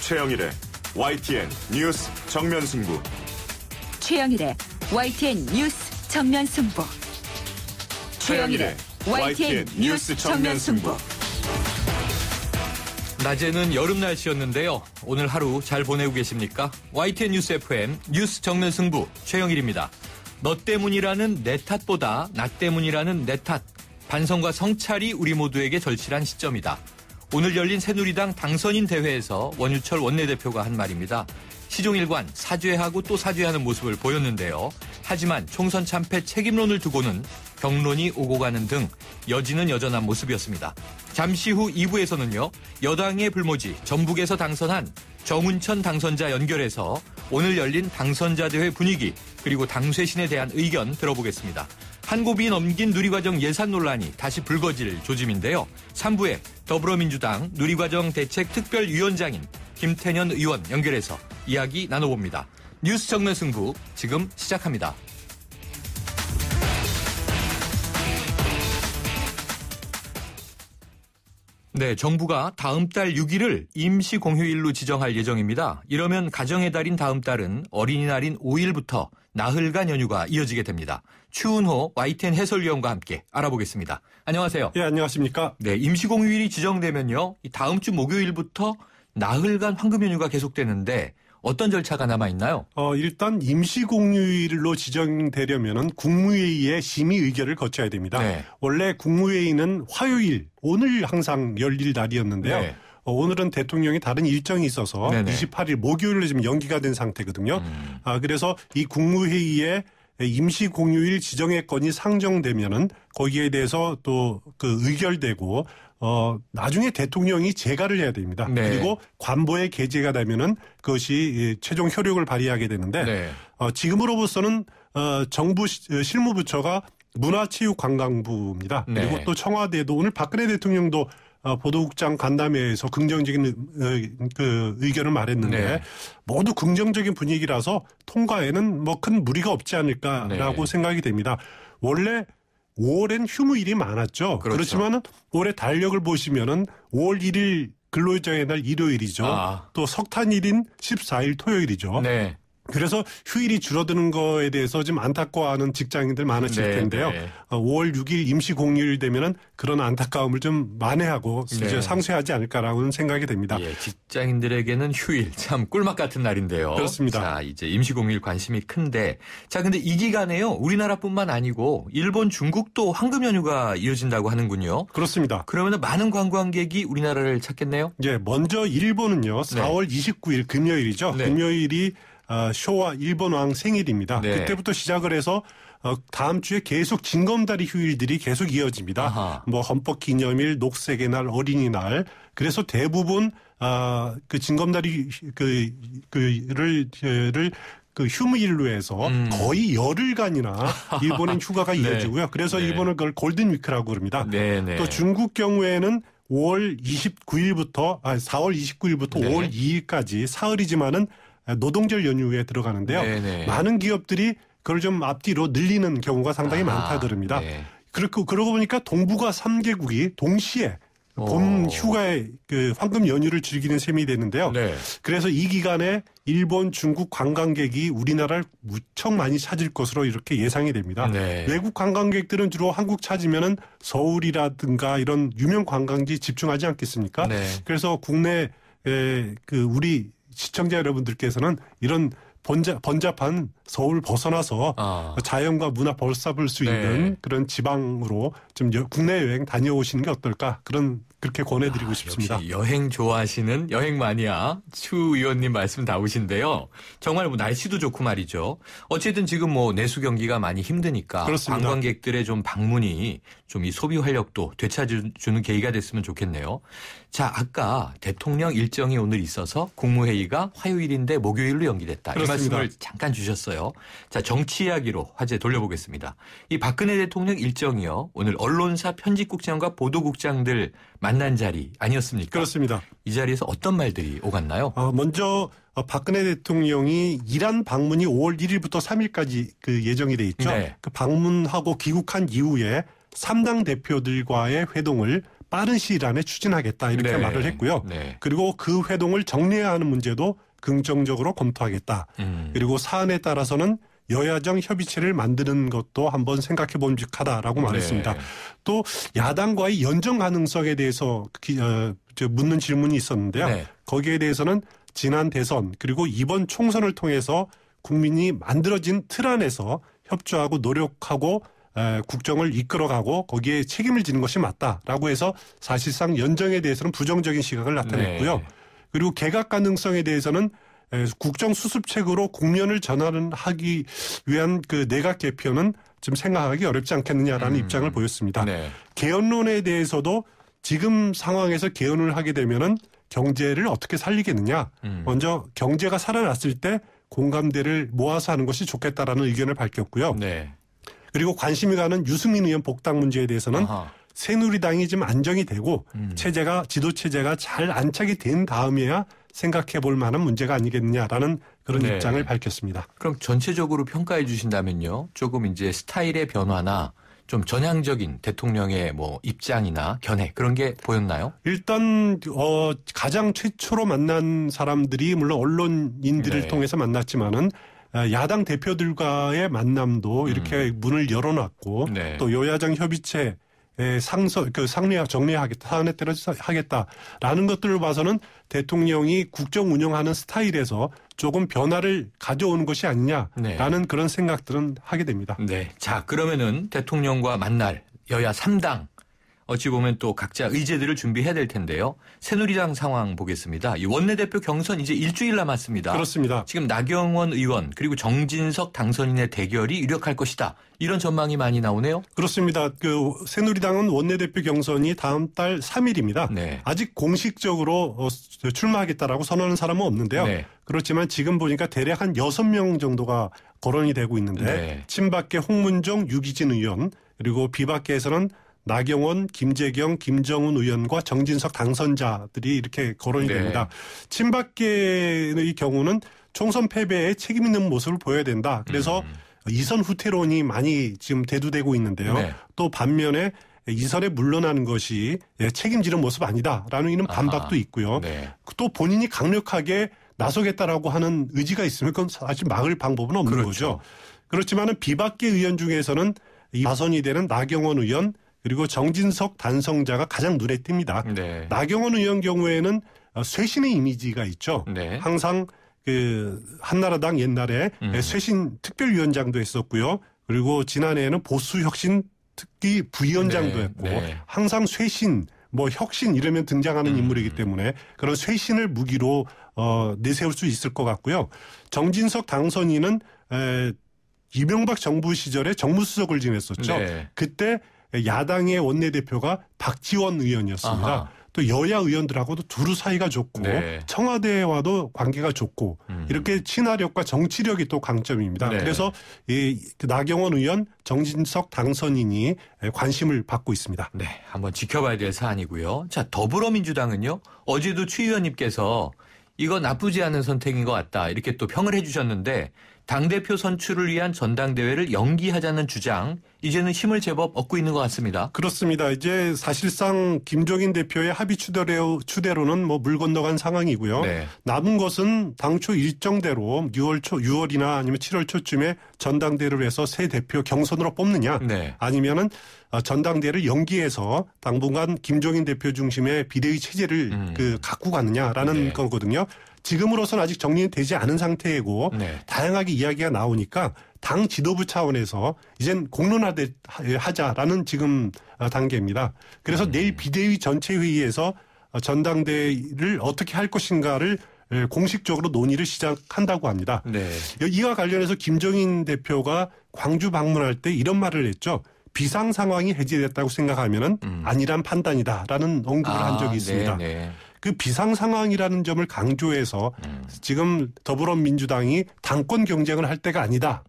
최영일의 YTN 뉴스 정면승부. 최영일의 YTN 뉴스 정면승부. 최영일의 YTN 뉴스 정면승부. 낮에는 여름 날씨였는데요. 오늘 하루 잘 보내고 계십니까? YTN 뉴스 FM 뉴스 정면승부 최영일입니다. 너 때문이라는 내 탓보다 나 때문이라는 내 탓. 반성과 성찰이 우리 모두에게 절실한 시점이다. 오늘 열린 새누리당 당선인 대회에서 원유철 원내대표가 한 말입니다. 시종일관 사죄하고 또 사죄하는 모습을 보였는데요. 하지만 총선 참패 책임론을 두고는 경론이 오고 가는 등 여지는 여전한 모습이었습니다. 잠시 후 2부에서는요. 여당의 불모지 전북에서 당선한 정운천 당선자 연결해서 오늘 열린 당선자 대회 분위기 그리고 당쇄신에 대한 의견 들어보겠습니다. 한 고비 넘긴 누리과정 예산 논란이 다시 불거질 조짐인데요. 3부에 더불어민주당 누리과정 대책특별위원장인 김태년 의원 연결해서 이야기 나눠봅니다. 뉴스 정면승부 지금 시작합니다. 네, 정부가 다음 달 6일을 임시 공휴일로 지정할 예정입니다. 이러면 가정의 달인 다음 달은 어린이날인 5일부터 나흘간 연휴가 이어지게 됩니다. 추은호 YTN 해설위원과 함께 알아보겠습니다. 안녕하세요. 예, 안녕하십니까. 네, 임시 공휴일이 지정되면요. 다음 주 목요일부터 나흘간 황금 연휴가 계속되는데 어떤 절차가 남아있나요? 일단 임시공휴일로 지정되려면 국무회의의 심의 의결을 거쳐야 됩니다. 네. 원래 국무회의는 화요일, 오늘 항상 열릴 날이었는데요. 네. 오늘은 대통령이 다른 일정이 있어서 네네. 28일 목요일로 지금 연기가 된 상태거든요. 그래서 이 국무회의에 임시공휴일 지정의 건이 상정되면은 거기에 대해서 또 그 의결되고 나중에 대통령이 재가를 해야 됩니다. 네. 그리고 관보에 게재가 되면은 그것이 최종 효력을 발휘하게 되는데 네. 지금으로부터는 정부 실무부처가 문화체육관광부입니다. 네. 그리고 또 청와대도 오늘 박근혜 대통령도 보도국장 간담회에서 긍정적인 그 의견을 말했는데 네. 모두 긍정적인 분위기라서 통과에는 뭐 큰 무리가 없지 않을까라고 네. 생각이 됩니다. 원래 5월엔 휴무일이 많았죠. 그렇죠. 그렇지만은 올해 달력을 보시면은 5월 1일 근로자의 날 일요일이죠. 또 석탄일인 14일 토요일이죠. 네. 그래서 휴일이 줄어드는 거에 대해서 좀 안타까워하는 직장인들 많으실 네, 텐데요. 네. 5월 6일 임시 공휴일 되면은 그런 안타까움을 좀 만회하고 네. 상쇄하지 않을까라고는 생각이 됩니다. 예, 직장인들에게는 휴일 참 꿀맛 같은 날인데요. 그렇습니다. 자, 이제 임시 공휴일 관심이 큰데 자, 근데 이 기간에요. 우리나라뿐만 아니고 일본, 중국도 황금 연휴가 이어진다고 하는군요. 그렇습니다. 그러면 많은 관광객이 우리나라를 찾겠네요. 예, 먼저 일본은요. 4월 네. 29일 금요일이죠. 네. 금요일이 쇼와 일본 왕 생일입니다. 네. 그때부터 시작을 해서 다음 주에 계속 징검다리 휴일들이 계속 이어집니다. 아하. 뭐 헌법기념일, 녹색의 날, 어린이날. 그래서 대부분 그 징검다리 를 휴무일로 해서 거의 열흘간이나 일본은 휴가가 네. 이어지고요. 그래서 네. 일본은 그걸 골든위크라고 그럽니다. 네, 네. 또 중국 경우에는 4월 29일부터 네. 5월 2일까지 사흘이지만은 노동절 연휴에 들어가는데요. 네네. 많은 기업들이 그걸 좀 앞뒤로 늘리는 경우가 상당히 많다 그럽니다. 네. 그러고 보니까 동북아 3개국이 동시에 봄 휴가의 그 황금 연휴를 즐기는 셈이 되는데요. 네. 그래서 이 기간에 일본, 중국 관광객이 우리나라를 무척 많이 찾을 것으로 이렇게 예상이 됩니다. 네. 외국 관광객들은 주로 한국 찾으면은 서울이라든가 이런 유명 관광지 집중하지 않겠습니까? 네. 그래서 국내 우리 시청자 여러분들께서는 이런 번잡한 서울 벗어나서 자연과 문화 벌잡을 수 있는 네. 그런 지방으로 좀 국내 여행 다녀오시는 게 어떨까 그렇게 권해드리고 싶습니다. 역시 여행 좋아하시는 여행 마니아 추 의원님 말씀 다우신데요. 정말 뭐 날씨도 좋고 말이죠. 어쨌든 지금 뭐 내수 경기가 많이 힘드니까 그렇습니다. 관광객들의 좀 방문이 좀 이 소비 활력도 되찾아주는 계기가 됐으면 좋겠네요. 자, 아까 대통령 일정이 오늘 있어서 국무회의가 화요일인데 목요일로 연기됐다. 그렇습니다. 이 말씀을 잠깐 주셨어요. 자, 정치 이야기로 화제 돌려보겠습니다. 이 박근혜 대통령 일정이요. 오늘 언론사 편집국장과 보도국장들 만난 자리 아니었습니까? 그렇습니다. 이 자리에서 어떤 말들이 오갔나요? 먼저 박근혜 대통령이 이란 방문이 5월 1일부터 3일까지 그 예정이 돼 있죠. 네. 그 방문하고 귀국한 이후에 3당 대표들과의 회동을 빠른 시일 안에 추진하겠다 이렇게 네. 말을 했고요. 네. 그리고 그 회동을 정리해야 하는 문제도 긍정적으로 검토하겠다. 그리고 사안에 따라서는 여야정 협의체를 만드는 것도 한번 생각해 봄직하다라고 말했습니다. 네. 또 야당과의 연정 가능성에 대해서 묻는 질문이 있었는데요. 네. 거기에 대해서는 지난 대선 그리고 이번 총선을 통해서 국민이 만들어진 틀 안에서 협조하고 노력하고 국정을 이끌어가고 거기에 책임을 지는 것이 맞다라고 해서 사실상 연정에 대해서는 부정적인 시각을 나타냈고요. 네. 그리고 개각 가능성에 대해서는 국정 수습책으로 국면을 전환하기 위한 그 내각 개편은 좀 생각하기 어렵지 않겠느냐라는 입장을 보였습니다. 네. 개헌론에 대해서도 지금 상황에서 개헌을 하게 되면은 경제를 어떻게 살리겠느냐. 먼저 경제가 살아났을 때 공감대를 모아서 하는 것이 좋겠다라는 의견을 밝혔고요. 네. 그리고 관심이 가는 유승민 의원 복당 문제에 대해서는 아하. 새누리당이 좀 안정이 되고 지도 체제가 잘 안착이 된 다음에야 생각해 볼 만한 문제가 아니겠느냐라는 그런 네. 입장을 밝혔습니다. 그럼 전체적으로 평가해 주신다면요. 조금 이제 스타일의 변화나 좀 전향적인 대통령의 뭐 입장이나 견해 그런 게 보였나요? 일단 가장 최초로 만난 사람들이 물론 언론인들을 네. 통해서 만났지만은 야당 대표들과의 만남도 이렇게 문을 열어놨고 네. 또 여야정 협의체 정리하겠다, 사안에 따라서 하겠다라는 것들을 봐서는 대통령이 국정 운영하는 스타일에서 조금 변화를 가져오는 것이 아니냐라는 네. 그런 생각들은 하게 됩니다. 네. 자, 그러면은 대통령과 만날 여야 3당 어찌 보면 또 각자 의제들을 준비해야 될 텐데요. 새누리당 상황 보겠습니다. 이 원내대표 경선 이제 일주일 남았습니다. 그렇습니다. 지금 나경원 의원 그리고 정진석 당선인의 대결이 유력할 것이다. 이런 전망이 많이 나오네요. 그렇습니다. 그 새누리당은 원내대표 경선이 다음 달 3일입니다. 네. 아직 공식적으로 출마하겠다라고 선언하는 사람은 없는데요. 네. 그렇지만 지금 보니까 대략 한 6명 정도가 거론이 되고 있는데 네. 친박계 홍문종, 유기진 의원 그리고 비박계에서는 나경원, 김재경, 김정은 의원과 정진석 당선자들이 이렇게 거론이 네. 됩니다. 친박계의 경우는 총선 패배에 책임 있는 모습을 보여야 된다. 그래서 이선 후퇴론이 많이 지금 대두되고 있는데요. 네. 또 반면에 이선에 물러나는 것이 책임지는 모습 아니다라는 이런 반박도 있고요. 네. 또 본인이 강력하게 나서겠다라고 하는 의지가 있으면 그건 사실 막을 방법은 없는 그렇죠. 거죠. 그렇지만은 비박계 의원 중에서는 이 당선이 되는 나경원 의원 그리고 정진석 단성자가 가장 눈에 띕니다. 네. 나경원 의원 경우에는 쇄신의 이미지가 있죠. 네. 항상 그 한나라당 옛날에 쇄신 특별위원장도 했었고요. 그리고 지난해에는 보수혁신 특기 부위원장도 네. 했고 네. 항상 쇄신 뭐 혁신 이러면 등장하는 인물이기 때문에 그런 쇄신을 무기로 내세울 수 있을 것 같고요. 정진석 당선인은 이명박 정부 시절에 정무수석을 지냈었죠. 네. 그때 야당의 원내대표가 박지원 의원이었습니다. 아하. 또 여야 의원들하고도 두루 사이가 좋고 네. 청와대와도 관계가 좋고 이렇게 친화력과 정치력이 또 강점입니다. 네. 그래서 이 나경원 의원, 정진석 당선인이 관심을 받고 있습니다. 네, 한번 지켜봐야 될 사안이고요. 자, 더불어민주당은요. 어제도 추 의원님께서 이거 나쁘지 않은 선택인 것 같다. 이렇게 또 평을 해 주셨는데 당대표 선출을 위한 전당대회를 연기하자는 주장 이제는 힘을 제법 얻고 있는 것 같습니다. 그렇습니다. 이제 사실상 김종인 대표의 합의 추대로는 뭐 물 건너간 상황이고요. 네. 남은 것은 당초 일정대로 6월이나 아니면 7월 초쯤에 전당대회를 해서 새 대표 경선으로 뽑느냐 네. 아니면은 전당대회를 연기해서 당분간 김종인 대표 중심의 비대위 체제를 갖고 가느냐라는 네. 거거든요. 지금으로서는 아직 정리되지 않은 상태이고 네. 다양하게 이야기가 나오니까 당 지도부 차원에서 이젠 공론화하자라는 지금 단계입니다. 그래서 내일 비대위 전체 회의에서 전당대회를 어떻게 할 것인가를 공식적으로 논의를 시작한다고 합니다. 네. 이와 관련해서 김종인 대표가 광주 방문할 때 이런 말을 했죠. 비상 상황이 해제됐다고 생각하면은 아니란 판단이다라는 언급을 한 적이 있습니다. 네. 그 비상 상황이라는 점을 강조해서 지금 더불어민주당이 당권 경쟁을 할 때가 아니다.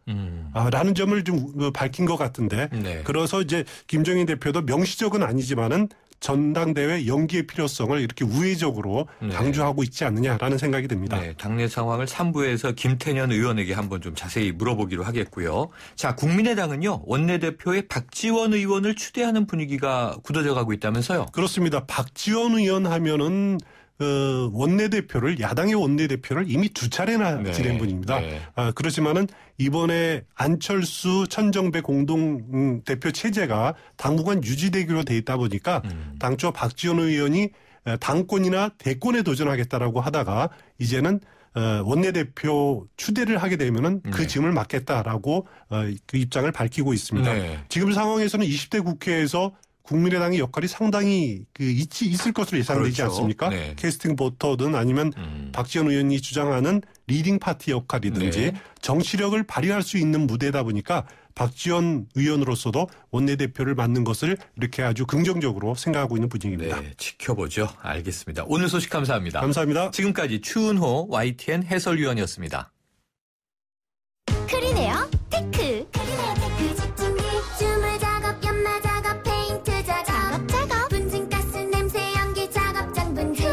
라는 점을 좀 밝힌 것 같은데. 네. 그래서 이제 김종인 대표도 명시적은 아니지만은 전당대회 연기의 필요성을 이렇게 우회적으로 강조하고 있지 않느냐라는 생각이 듭니다. 네, 당내 상황을 3부에서 김태년 의원에게 한번 좀 자세히 물어보기로 하겠고요. 자, 국민의당은요. 원내대표에 박지원 의원을 추대하는 분위기가 굳어져 가고 있다면서요? 그렇습니다. 박지원 의원 하면은 원내대표를 야당의 원내대표를 이미 2차례나 지낸 분입니다. 그렇지만은 이번에 안철수 천정배 공동대표 체제가 당분간 유지되기로 돼 있다 보니까 당초 박지원 의원이 당권이나 대권에 도전하겠다라고 하다가 이제는 원내대표 추대를 하게 되면은 그 짐을 맡겠다라고 그 입장을 밝히고 있습니다. 지금 상황에서는 20대 국회에서 국민의당의 역할이 상당히 있을 것으로 예상되지 그렇죠. 않습니까? 캐스팅 보터든 아니면 박지원 의원이 주장하는 리딩 파티 역할이든지 정치력을 발휘할 수 있는 무대다 보니까 박지원 의원으로서도 원내대표를 맡는 것을 이렇게 아주 긍정적으로 생각하고 있는 분위기입니다. 네, 지켜보죠. 알겠습니다. 오늘 소식 감사합니다. 감사합니다. 지금까지 추은호 YTN 해설위원이었습니다. 크리네어 테크. 크리네어 테크 집중기. 주물 작업, 연마 작업, 페인트 작업. 분진가스 냄새 연기 작업장 분진.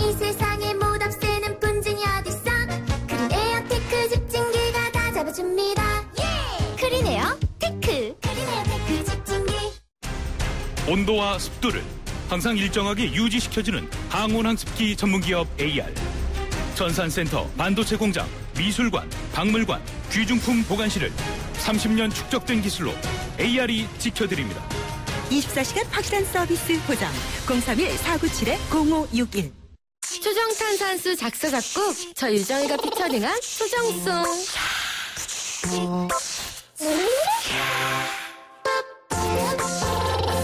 이 세상에 못 없애는 분진이 어딨어. 크리네어 테크 집중기가 다 잡아줍니다. 크리네어 테크. 크리네어 테크 집중기. 온도와 습도를 항상 일정하게 유지시켜주는 항온항습기 전문기업 AR. 전산센터, 반도체 공장, 미술관, 박물관, 귀중품 보관실을 30년 축적된 기술로 AR이 지켜드립니다. 24시간 확실한 서비스 보장 031-497-0561. 초정탄산수 작사 작곡 저 유정이가 피처링한 초정송.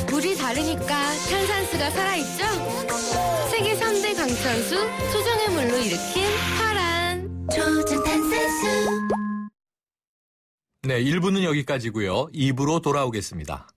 물이 다르니까 탄산수가 살아있죠? 세계 3대 강천수 초정의 물로 일으킨 파란 초정탄산수. 네, 1부는 여기까지고요. 2부로 돌아오겠습니다.